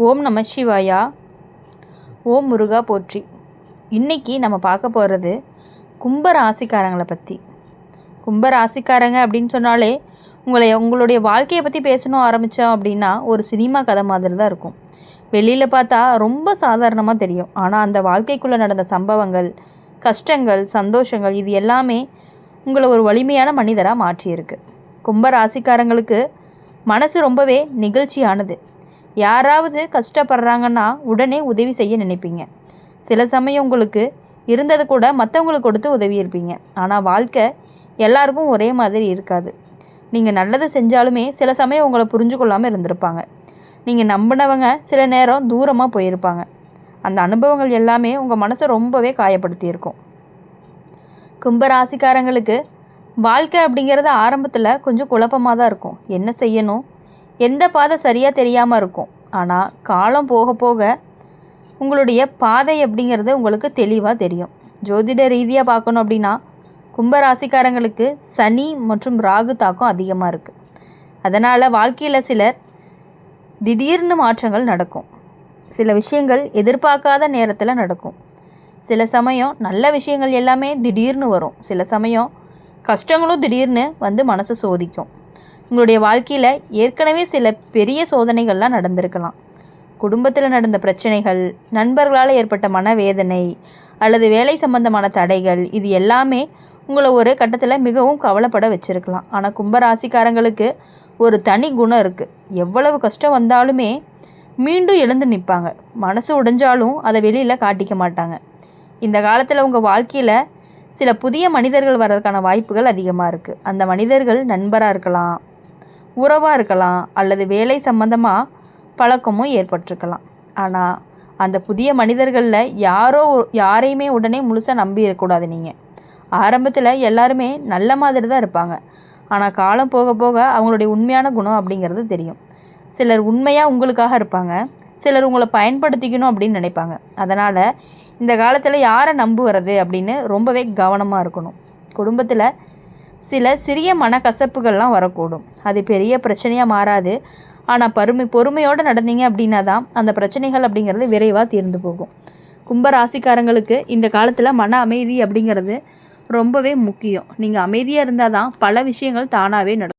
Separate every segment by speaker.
Speaker 1: ஓம் நம சிவாயா. ஓம் முருகா போற்றி. இன்றைக்கி நம்ம பார்க்க போகிறது கும்ப ராசிக்காரங்களை பற்றி. கும்ப ராசிக்காரங்க அப்படின்னு சொன்னாலே உங்களுடைய வாழ்க்கையை பற்றி பேசணும் ஆரம்பித்தோம் அப்படின்னா ஒரு சினிமா கதை மாதிரி தான் இருக்கும். வெளியில் பார்த்தா ரொம்ப சாதாரணமாக தெரியும். ஆனால் அந்த வாழ்க்கைக்குள்ளே நடந்த சம்பவங்கள், கஷ்டங்கள், சந்தோஷங்கள் இது எல்லாமே உங்களை ஒரு வலிமையான மனிதராக மாற்றியிருக்கு. கும்ப ராசிக்காரங்களுக்கு மனசு ரொம்பவே நெகிழ்ச்சியானது. யாராவது கஷ்டப்படுறாங்கன்னா உடனே உதவி செய்ய நினைப்பீங்க. சில சமயம் உங்களுக்கு இருந்தது கூட மற்றவங்களுக்கு கொடுத்து உதவி இருப்பீங்க. ஆனால் வாழ்க்கை எல்லாருக்கும் ஒரே மாதிரி இருக்காது. நீங்கள் நல்லது செஞ்சாலுமே சில சமயம் உங்களை புரிஞ்சு கொள்ளாமல் இருந்திருப்பாங்க. நீங்கள் நம்பினவங்க சில நேரம் தூரமாக போயிருப்பாங்க. அந்த அனுபவங்கள் எல்லாமே உங்கள் மனசை ரொம்பவே காயப்படுத்தியிருக்கும். கும்பராசிக்காரங்களுக்கு வாழ்க்கை அப்படிங்கிறது ஆரம்பத்தில் கொஞ்சம் குழப்பமாக தான் இருக்கும். என்ன செய்யணும், எந்த பாதை சரியாக தெரியாமல் இருக்கும். ஆனால் காலம் போக போக உங்களுடைய பாதை அப்படிங்கிறது உங்களுக்கு தெளிவாக தெரியும். ஜோதிட ரீதியாக பார்க்கணும் அப்படின்னா கும்பராசிக்காரங்களுக்கு சனி மற்றும் ராகு தாக்கம் அதிகமாக இருக்குது. அதனால் வாழ்க்கையில் சிலர் திடீர்னு மாற்றங்கள் நடக்கும். சில விஷயங்கள் எதிர்பார்க்காத நேரத்தில் நடக்கும். சில சமயம் நல்ல விஷயங்கள் எல்லாமே திடீர்னு வரும். சில சமயம் கஷ்டங்களும் திடீர்னு வந்து மனசை சோதிக்கும். உங்களுடைய வாழ்க்கையில் ஏற்கனவே சில பெரிய சோதனைகள்லாம் நடந்திருக்கலாம். குடும்பத்தில் நடந்த பிரச்சனைகள், நண்பர்களால் ஏற்பட்ட மனவேதனை அல்லது வேலை சம்பந்தமான தடைகள் இது எல்லாமே உங்களை ஒரு கட்டத்தில் மிகவும் கவலைப்பட வச்சுருக்கலாம். ஆனால் கும்பராசிக்காரங்களுக்கு ஒரு தனி குணம் இருக்குது. எவ்வளவு கஷ்டம் வந்தாலுமே மீண்டும் எழுந்து நிற்பாங்க. மனசு உடைஞ்சாலும் அதை வெளியில் காட்டிக்க மாட்டாங்க. இந்த காலத்தில் உங்கள் வாழ்க்கையில் சில புதிய மனிதர்கள் வர்றதுக்கான வாய்ப்புகள் அதிகமாக இருக்குது. அந்த மனிதர்கள் நண்பராக இருக்கலாம், உறவாக இருக்கலாம், அல்லது வேலை சம்பந்தமாக பழக்கமும் ஏற்பட்டிருக்கலாம். ஆனால் அந்த புதிய மனிதர்களில் யாரையுமே உடனே முழுசாக நம்பி இருக்கக்கூடாது. நீங்கள் ஆரம்பத்தில் எல்லாருமே நல்ல மாதிரி தான் இருப்பாங்க. ஆனால் காலம் போக போக அவங்களுடைய உண்மையான குணம் அப்படிங்கிறது தெரியும். சிலர் உண்மையாக உங்களுக்காக இருப்பாங்க, சிலர் உங்களை பயன்படுத்திக்கணும் அப்படின்னு நினைப்பாங்க. அதனால் இந்த காலத்தில் யாரை நம்புவது அப்படின்னு ரொம்பவே கவனமாக இருக்கணும். குடும்பத்தில் சில சிறிய மனக்கசப்புகள்லாம் வரக்கூடும். அது பெரிய பிரச்சனையாக மாறாது. ஆனால் பொறுமையோடு நடந்தீங்க அப்படின்னா தான் அந்த பிரச்சனைகள் அப்படிங்கிறது விரைவாக தீர்ந்து போகும். கும்பராசிக்காரங்களுக்கு இந்த காலத்தில் மன அமைதி அப்படிங்கிறது ரொம்பவே முக்கியம். நீங்கள் அமைதியாக இருந்தால் தான் பல விஷயங்கள் தானாகவே நடக்கும்.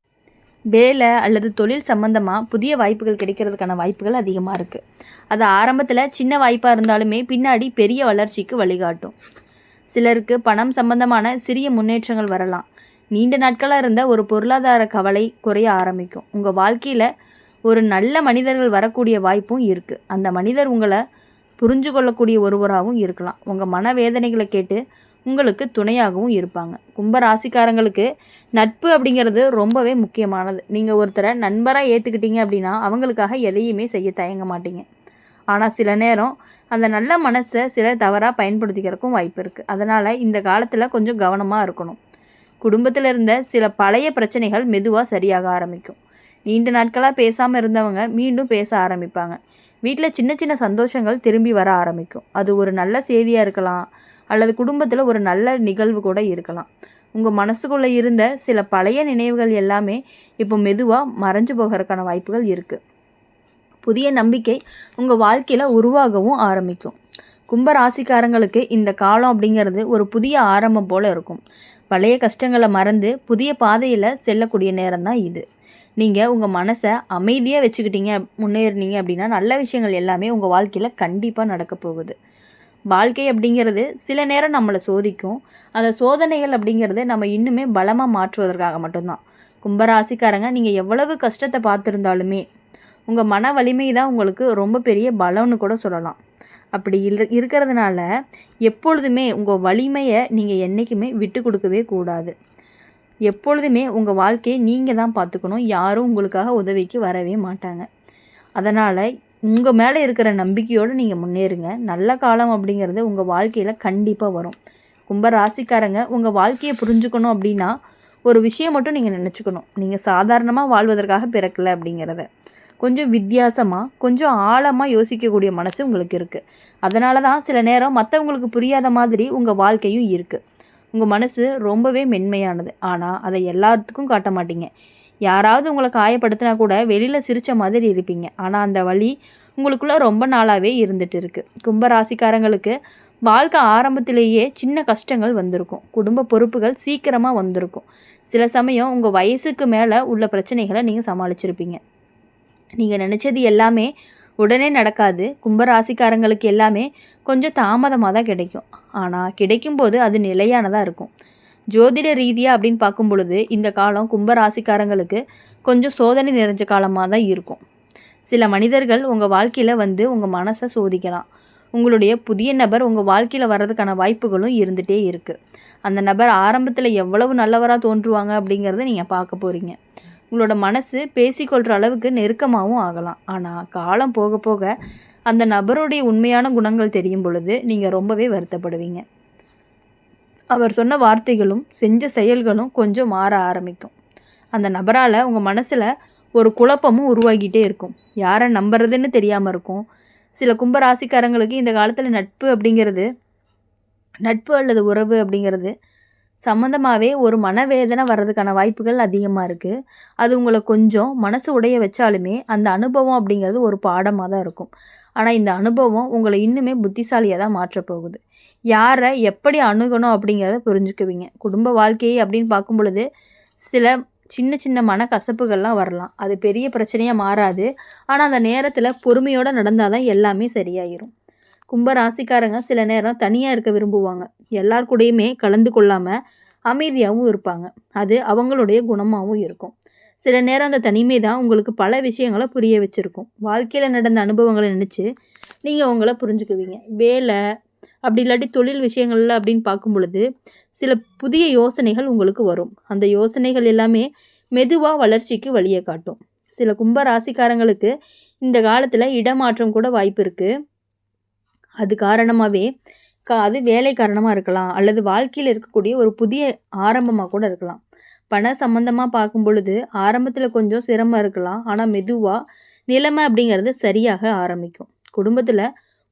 Speaker 1: வேலை அல்லது தொழில் சம்பந்தமாக புதிய வாய்ப்புகள் கிடைக்கிறதுக்கான வாய்ப்புகள் அதிகமாக இருக்குது. அது ஆரம்பத்தில் சின்ன வாய்ப்பாக இருந்தாலுமே பின்னாடி பெரிய வளர்ச்சிக்கு வழிகாட்டும். சிலருக்கு பணம் சம்பந்தமான சிறிய முன்னேற்றங்கள் வரலாம். நீண்ட நாட்களாக இருந்த ஒரு பொருளாதார கவலை குறைய ஆரம்பிக்கும். உங்கள் வாழ்க்கையில் ஒரு நல்ல மனிதர்கள் வரக்கூடிய வாய்ப்பும் இருக்குது. அந்த மனிதர் உங்களை புரிஞ்சு கொள்ளக்கூடிய ஒருவராகவும் இருக்கலாம். உங்கள் மனவேதனைகளை கேட்டு உங்களுக்கு துணையாகவும் இருப்பாங்க. கும்பராசிக்காரங்களுக்கு நட்பு அப்படிங்கிறது ரொம்பவே முக்கியமானது. நீங்கள் ஒருத்தரை நண்பராக ஏற்றுக்கிட்டீங்க அப்படின்னா அவங்களுக்காக எதையுமே செய்ய தயங்க மாட்டீங்க. ஆனால் சில நேரம் அந்த நல்ல மனசை சிலர் தவறாக பயன்படுத்திக்கிறதுக்கும் வாய்ப்பு இருக்குது. அதனால் இந்த காலத்தில் கொஞ்சம் கவனமாக இருக்கணும். குடும்பத்தில் இருந்த சில பழைய பிரச்சனைகள் மெதுவாக சரியாக ஆரம்பிக்கும். நீண்ட நாட்களாக பேசாமல் இருந்தவங்க மீண்டும் பேச ஆரம்பிப்பாங்க. வீட்டில் சின்ன சின்ன சந்தோஷங்கள் திரும்பி வர ஆரம்பிக்கும். அது ஒரு நல்ல செய்தியாக இருக்கலாம், அல்லது குடும்பத்தில் ஒரு நல்ல நிகழ்வு கூட இருக்கலாம். உங்கள் மனசுக்குள்ளே இருந்த சில பழைய நினைவுகள் எல்லாமே இப்போ மெதுவாக மறைஞ்சு போகிறதுக்கான வாய்ப்புகள் இருக்குது. புதிய நம்பிக்கை உங்கள் வாழ்க்கையில் உருவாகவும் ஆரம்பிக்கும். கும்பராசிக்காரங்களுக்கு இந்த காலம் அப்படிங்கிறது ஒரு புதிய ஆரம்பம் போல் இருக்கும். பழைய கஷ்டங்களை மறந்து புதிய பாதையில் செல்லக்கூடிய நேரம் தான் இது. நீங்கள் உங்கள் மனசை அமைதியாக வச்சுக்கிட்டீங்க, முன்னேறினீங்க அப்படின்னா நல்ல விஷயங்கள் எல்லாமே உங்கள் வாழ்க்கையில் கண்டிப்பாக நடக்க போகுது. வாழ்க்கை அப்படிங்கிறது சில நேரம் நம்மளை சோதிக்கும். அந்த சோதனைகள் அப்படிங்கிறது நம்ம இன்னுமே பலமாக மாற்றுவதற்காக மட்டும்தான். கும்பராசிக்காரங்க நீங்கள் எவ்வளவு கஷ்டத்தை பார்த்துருந்தாலுமே உங்கள் மன வலிமை தான் உங்களுக்கு ரொம்ப பெரிய பலம்னு கூட சொல்லலாம். அப்படி இருக்கிறதுனால எப்பொழுதுமே உங்கள் வலிமையை நீங்கள் என்றைக்குமே விட்டு கொடுக்கவே கூடாது. எப்பொழுதுமே உங்கள் வாழ்க்கையை நீங்கள் தான் பார்த்துக்கணும். யாரும் உங்களுக்காக உதவிக்கு வரவே மாட்டாங்க. அதனால் உங்கள் மேலே இருக்கிற நம்பிக்கையோடு நீங்கள் முன்னேறுங்க. நல்ல காலம் அப்படிங்கிறது உங்கள் வாழ்க்கையில் கண்டிப்பாக வரும். கும்பராசிக்காரங்க உங்கள் வாழ்க்கையை புரிஞ்சுக்கணும் அப்படின்னா ஒரு விஷயம் மட்டும் நீங்கள் நினச்சிக்கணும். நீங்கள் சாதாரணமாக வாழ்வதற்காக பிறக்கலை அப்படிங்கிறத. கொஞ்சம் வித்தியாசமாக, கொஞ்சம் ஆழமாக யோசிக்கக்கூடிய மனசு உங்களுக்கு இருக்குது. அதனால தான் சில நேரம் மற்றவங்களுக்கு புரியாத மாதிரி உங்கள் வாழ்க்கையும் இருக்குது. உங்கள் மனசு ரொம்பவே மென்மையானது. ஆனால் அதை எல்லாத்துக்கும் காட்ட மாட்டீங்க. யாராவது உங்களை காயப்படுத்தினா கூட வெளியில் சிரித்த மாதிரி இருப்பீங்க. ஆனால் அந்த வலி உங்களுக்குள்ளே ரொம்ப நாளாகவே இருந்துகிட்டு இருக்குது. கும்பராசிக்காரங்களுக்கு வாழ்க்கை ஆரம்பத்திலேயே சின்ன கஷ்டங்கள் வந்திருக்கும். குடும்ப பொறுப்புகள் சீக்கிரமாக வந்திருக்கும். சில சமயம் உங்கள் வயசுக்கு மேலே உள்ள பிரச்சனைகளை நீங்கள் சமாளிச்சிருப்பீங்க. நீங்கள் நினச்சது எல்லாமே உடனே நடக்காது. கும்பராசிக்காரங்களுக்கு எல்லாமே கொஞ்சம் தாமதமாக தான் கிடைக்கும். ஆனால் கிடைக்கும்போது அது நிலையானதாக இருக்கும். ஜோதிட ரீதியாக அப்படின்னு பார்க்கும் பொழுது இந்த காலம் கும்பராசிக்காரங்களுக்கு கொஞ்சம் சோதனை நிறைஞ்ச காலமாக தான் இருக்கும். சில மனிதர்கள் உங்கள் வாழ்க்கையில் வந்து உங்கள் மனசை சோதிக்கலாம். உங்களுடைய புதிய நபர் உங்கள் வாழ்க்கையில் வர்றதுக்கான வாய்ப்புகளும் இருந்துகிட்டே இருக்குது. அந்த நபர் ஆரம்பத்தில் எவ்வளவு நல்லவராக தோன்றுவாங்க அப்படிங்கிறத நீங்கள் பார்க்க போகிறீங்க. உங்களோட மனசு பேசிக்கொள்கிற அளவுக்கு நெருக்கமாகவும் ஆகலாம். ஆனால் காலம் போக போக அந்த நபருடைய உண்மையான குணங்கள் தெரியும் பொழுது நீங்கள் ரொம்பவே வருத்தப்படுவீங்க. அவர் சொன்ன வார்த்தைகளும் செஞ்ச செயல்களும் கொஞ்சம் மாற ஆரம்பிக்கும். அந்த நபரால் உங்கள் மனசில் ஒரு குழப்பமும் உருவாகிட்டே இருக்கும். யாரை நம்புறதுன்னு தெரியாமல் இருக்கும். சில கும்பராசிக்காரங்களுக்கு இந்த காலத்தில் நட்பு அல்லது உறவு அப்படிங்கிறது சம்மந்தமாகவே ஒரு மனவேதனை வர்றதுக்கான வாய்ப்புகள் அதிகமாக இருக்குது. அது உங்களை கொஞ்சம் மனசு உடைய வச்சாலுமே அந்த அனுபவம் அப்படிங்கிறது ஒரு பாடமாக தான் இருக்கும். ஆனால் இந்த அனுபவம் உங்களை இன்னுமே புத்திசாலியாக தான் மாற்றப்போகுது. யாரை எப்படி அணுகணும் அப்படிங்கிறத புரிஞ்சுக்குவீங்க. குடும்ப வாழ்க்கையை அப்படின்னு பார்க்கும் பொழுது சில சின்ன சின்ன மனக்கசப்புகள்லாம் வரலாம். அது பெரிய பிரச்சனையாக மாறாது. ஆனால் அந்த நேரத்தில் பொறுமையோடு நடந்தால் தான் எல்லாமே சரியாயிரும். கும்பராசிக்காரங்க சில நேரம் தனியாக இருக்க விரும்புவாங்க. எல்லார் கூடயுமே கலந்து கொள்ளாமல் அமைதியாகவும் இருப்பாங்க. அது அவங்களுடைய குணமாகவும் இருக்கும். சில நேரம் அந்த தனிமை தான் உங்களுக்கு பல விஷயங்களை புரிய வச்சுருக்கும். வாழ்க்கையில் நடந்த அனுபவங்களை நினச்சி நீங்கள் உங்களை புரிஞ்சுக்குவீங்க. வேலை அப்படி இல்லாட்டி தொழில் விஷயங்கள்ல அப்படின்னு பார்க்கும் பொழுது சில புதிய யோசனைகள் உங்களுக்கு வரும். அந்த யோசனைகள் எல்லாமே மெதுவாக வளர்ச்சிக்கு வழியை காட்டும். சில கும்பராசிக்காரங்களுக்கு இந்த காலத்தில் இடமாற்றம் கூட வாய்ப்பு இருக்குது. அது காரணமாகவே அது வேலை காரணமாக இருக்கலாம், அல்லது வாழ்க்கையில் இருக்கக்கூடிய ஒரு புதிய ஆரம்பமாக கூட இருக்கலாம். பண சம்பந்தமாக பார்க்கும் பொழுது ஆரம்பத்தில் கொஞ்சம் சிரமம் இருக்கலாம். ஆனால் மெதுவாக நிலைமை அப்படிங்கிறது சரியாக ஆரம்பிக்கும். குடும்பத்தில்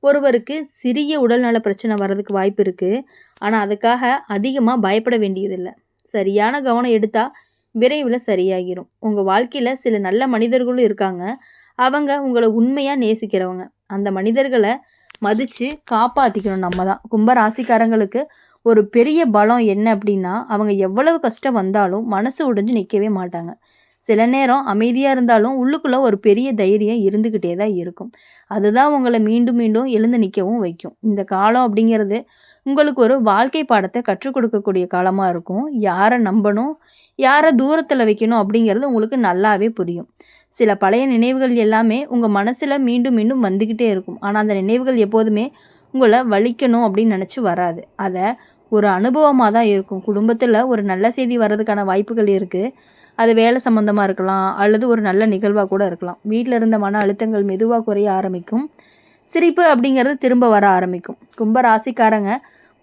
Speaker 1: ஒருவருக்கு சிறிய உடல்நல பிரச்சனை வர்றதுக்கு வாய்ப்பு இருக்குது. ஆனால் அதுக்காக அதிகமாக பயப்பட வேண்டியதில்லை. சரியான கவனம் எடுத்தால் விரைவில் சரியாகிரும். உங்கள் வாழ்க்கையில் சில நல்ல மனிதர்களும் இருக்காங்க. அவங்க உங்களை உண்மையாக நேசிக்கிறவங்க. அந்த மனிதர்களை மதித்து காப்பாற்றிக்கணும் நம்ம தான். கும்பராசிக்காரங்களுக்கு ஒரு பெரிய பலம் என்ன அப்படின்னா, அவங்க எவ்வளவு கஷ்டம் வந்தாலும் மனசு உடைஞ்சு நிற்கவே மாட்டாங்க. சில நேரம் அமைதியாக இருந்தாலும் உள்ளுக்குள்ளே ஒரு பெரிய தைரியம் இருந்துக்கிட்டே தான் இருக்கும். அதுதான் உங்களை மீண்டும் மீண்டும் எழுந்து நிற்கவும் வைக்கும். இந்த காலம் அப்படிங்கிறது உங்களுக்கு ஒரு வாழ்க்கை பாடத்தை கற்றுக் கொடுக்கக்கூடிய காலமாக இருக்கும். யாரை நம்பணும், யாரை தூரத்தில் வைக்கணும் அப்படிங்கிறது உங்களுக்கு நல்லாவே புரியும். சில பழைய நினைவுகள் எல்லாமே உங்கள் மனசில் மீண்டும் மீண்டும் வந்துக்கிட்டே இருக்கும். ஆனால் அந்த நினைவுகள் எப்போதுமே உங்களை வலிக்கணும் அப்படின்னு நினச்சி வராது. அதை ஒரு அனுபவமாக தான் இருக்கும். குடும்பத்தில் ஒரு நல்ல செய்தி வர்றதுக்கான வாய்ப்புகள் இருக்குது. அது வேலை சம்மந்தமாக இருக்கலாம், அல்லது ஒரு நல்ல நிகழ்வாக கூட இருக்கலாம். வீட்டில் இருந்த மன அழுத்தங்கள் மெதுவாக குறைய ஆரம்பிக்கும். சிரிப்பு அப்படிங்கிறது திரும்ப வர ஆரம்பிக்கும். கும்பராசிக்காரங்க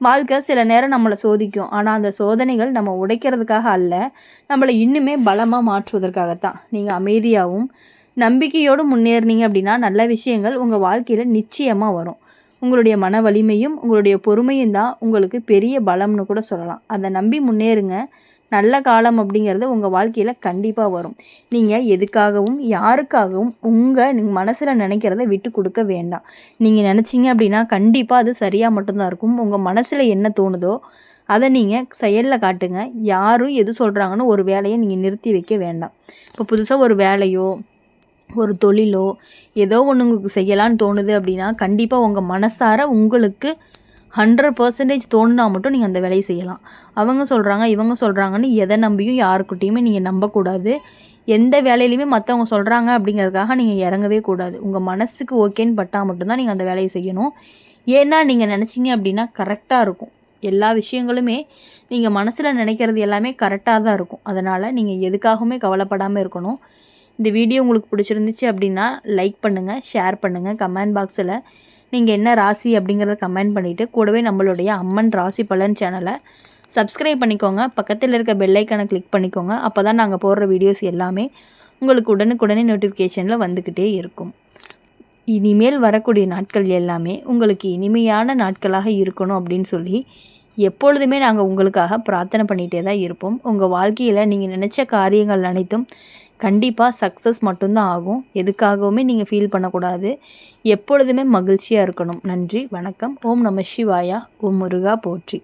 Speaker 1: வாழ்க்கை சில நேரம் நம்மளை சோதிக்கும். ஆனால் அந்த சோதனைகள் நம்ம உடைக்கிறதுக்காக அல்ல, நம்மளை இன்னுமே பலமாக மாற்றுவதற்காகத்தான். நீங்கள் அமைதியாகவும் நம்பிக்கையோடு முன்னேறினீங்க அப்படின்னா நல்ல விஷயங்கள் உங்கள் வாழ்க்கையில் நிச்சயமாக வரும். உங்களுடைய மன வலிமையும் உங்களுடைய பொறுமையும் தான் உங்களுக்கு பெரிய பலம்னு கூட சொல்லலாம். அதை நம்பி முன்னேறுங்க. நல்ல காலம் அப்படிங்கிறது உங்கள் வாழ்க்கையில் கண்டிப்பாக வரும். நீங்கள் எதுக்காகவும் யாருக்காகவும் நீங்கள் மனசில் நினைக்கிறத விட்டு கொடுக்க வேண்டாம். நீங்கள் நினச்சிங்க அப்படின்னா கண்டிப்பாக அது சரியாக மட்டும்தான் இருக்கும். உங்கள் மனசில் என்ன தோணுதோ அதை நீங்கள் செயலில் காட்டுங்க. யாரும் எது சொல்கிறாங்கன்னு ஒரு வேலையை நீங்கள் நிறுத்தி வைக்க வேண்டாம். இப்போ புதுசாக ஒரு வேலையோ ஒரு தொழிலோ ஏதோ ஒன்று உங்களுக்கு செய்யலான்னு தோணுது அப்படின்னா கண்டிப்பாக உங்கள் மனசார உங்களுக்கு 100% தோணுனா மட்டும் நீங்கள் அந்த வேலையை செய்யலாம். அவங்க சொல்கிறாங்க இவங்க சொல்கிறாங்கன்னு எதை நம்பியும் யாருக்கிட்டையுமே நீங்கள் நம்பக்கூடாது. எந்த வேலையிலையுமே மற்றவங்க சொல்கிறாங்க அப்படிங்கிறதுக்காக நீங்கள் இறங்கவே கூடாது. உங்கள் மனசுக்கு ஓகேன்னு பட்டால் மட்டும்தான் நீங்கள் அந்த வேலையை செய்யணும். ஏன்னா நீங்கள் நினச்சிங்க அப்படின்னா கரெக்டாக இருக்கும். எல்லா விஷயங்களுமே நீங்கள் மனசில் நினைக்கிறது எல்லாமே கரெக்டாக தான் இருக்கும். அதனால் நீங்கள் எதுக்காகவுமே கவலைப்படாமல் இருக்கணும். இந்த வீடியோ உங்களுக்கு பிடிச்சிருந்துச்சு அப்படின்னா லைக் பண்ணுங்கள், ஷேர் பண்ணுங்கள். கமெண்ட் பாக்ஸில் நீங்கள் என்ன ராசி அப்படிங்கிறத கமெண்ட் பண்ணிவிட்டு கூடவே நம்மளுடைய அம்மன் ராசி பலன் சேனலை சப்ஸ்கிரைப் பண்ணிக்கோங்க. பக்கத்தில் இருக்க பெல்லைக்கானை கிளிக் பண்ணிக்கோங்க. அப்போ தான் நாங்கள் போடுற வீடியோஸ் எல்லாமே உங்களுக்கு உடனுக்குடனே நோட்டிஃபிகேஷனில் வந்துக்கிட்டே இருக்கும். இனிமேல் வரக்கூடிய நாட்கள் எல்லாமே உங்களுக்கு இனிமையான நாட்களாக இருக்கணும் அப்படின்னு சொல்லி எப்பொழுதுமே நாங்கள் உங்களுக்காக பிரார்த்தனை பண்ணிகிட்டே தான் இருப்போம். உங்கள் வாழ்க்கையில் நீங்கள் நினச்ச காரியங்கள் அனைத்தும் கண்டிப்பாக சக்ஸஸ் மட்டும்தான் ஆகும். எதுக்காகவுமே நீங்கள் ஃபீல் பண்ணக்கூடாது. எப்பொழுதுமே மகிழ்ச்சியாக இருக்கணும். நன்றி, வணக்கம். ஓம் நம சிவாயா. ஓம் முருகா போற்றி.